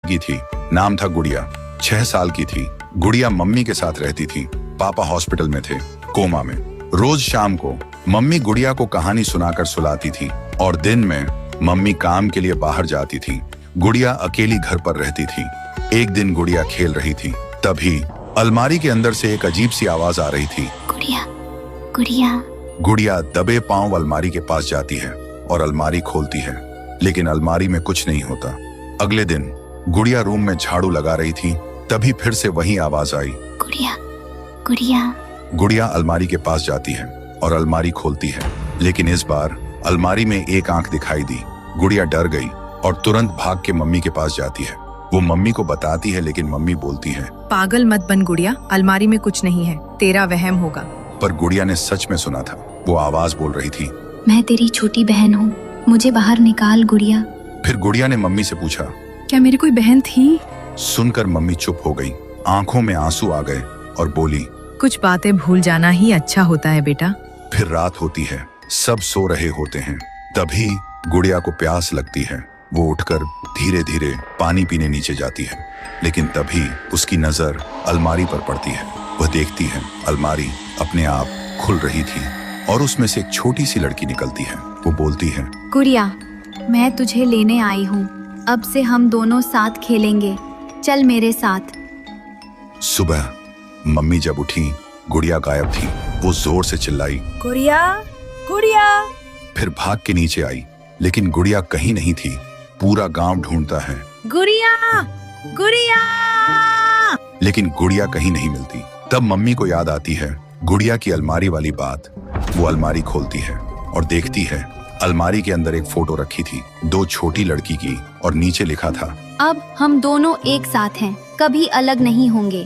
की थी। नाम था गुड़िया। 6 साल की थी। गुड़िया मम्मी के साथ रहती थी। पापा हॉस्पिटल में थे, कोमा में। रोज शाम को मम्मी गुड़िया को कहानी सुनाकर सुलाती थी और दिन में मम्मी काम के लिए बाहर जाती थी। गुड़िया अकेली घर पर रहती थी। एक दिन गुड़िया खेल रही थी, तभी अलमारी के अंदर से एक अजीब सी आवाज आ रही थी। गुड़िया, गुड़िया। गुड़िया दबे पांव अलमारी के पास जाती है और अलमारी खोलती है, लेकिन अलमारी में कुछ नहीं होता। अगले दिन गुड़िया रूम में झाड़ू लगा रही थी, तभी फिर से वही आवाज आई। गुड़िया, गुड़िया। गुड़िया अलमारी के पास जाती है और अलमारी खोलती है, लेकिन इस बार अलमारी में एक आंख दिखाई दी। गुड़िया डर गई और तुरंत भाग के मम्मी के पास जाती है। वो मम्मी को बताती है, लेकिन मम्मी बोलती है, पागल मत बन गुड़िया, अलमारी में कुछ नहीं है, तेरा वहम होगा। पर गुड़िया ने सच में सुना था। वो आवाज बोल रही थी, मैं तेरी छोटी बहन हूँ, मुझे बाहर निकाल गुड़िया। फिर गुड़िया ने मम्मी से पूछा। क्या मेरी कोई बहन थी? सुनकर मम्मी चुप हो गई। आंखों में आंसू आ गए और बोली, कुछ बातें भूल जाना ही अच्छा होता है बेटा। फिर रात होती है, सब सो रहे होते हैं। तभी गुड़िया को प्यास लगती है। वो उठकर धीरे धीरे पानी पीने नीचे जाती है, लेकिन तभी उसकी नजर अलमारी पर पड़ती है। वह देखती है अलमारी अपने आप खुल रही थी और उसमें से एक छोटी सी लड़की निकलती है। वो बोलती है, गुड़िया, मैं तुझे लेने आई हूँ, अब से हम दोनों साथ खेलेंगे, चल मेरे साथ। सुबह मम्मी जब उठी, गुड़िया गायब थी। वो जोर से चिल्लाई, गुड़िया, गुड़िया। फिर भाग के नीचे आई, लेकिन गुड़िया कहीं नहीं थी। पूरा गांव ढूंढता है, गुड़िया, गुड़िया। लेकिन गुड़िया कहीं नहीं मिलती। तब मम्मी को याद आती है गुड़िया की अलमारी वाली बात। वो अलमारी खोलती है और देखती है अलमारी के अंदर एक फोटो रखी थी, 2 छोटी लड़की की, और नीचे लिखा था, अब हम दोनों एक साथ हैं, कभी अलग नहीं होंगे।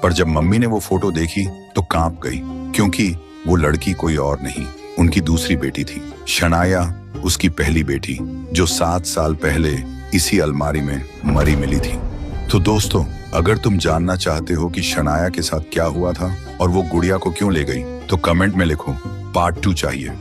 पर जब मम्मी ने वो फोटो देखी तो कांप गई, क्योंकि वो लड़की कोई और नहीं, उनकी दूसरी बेटी थी, शनाया, उसकी पहली बेटी, जो 7 साल पहले इसी अलमारी में मरी मिली थी। तो दोस्तों, अगर तुम जानना चाहते हो कि शनाया के साथ क्या हुआ था और वो गुड़िया को क्यों ले गई, तो कमेंट में लिखो, पार्ट 2 चाहिए।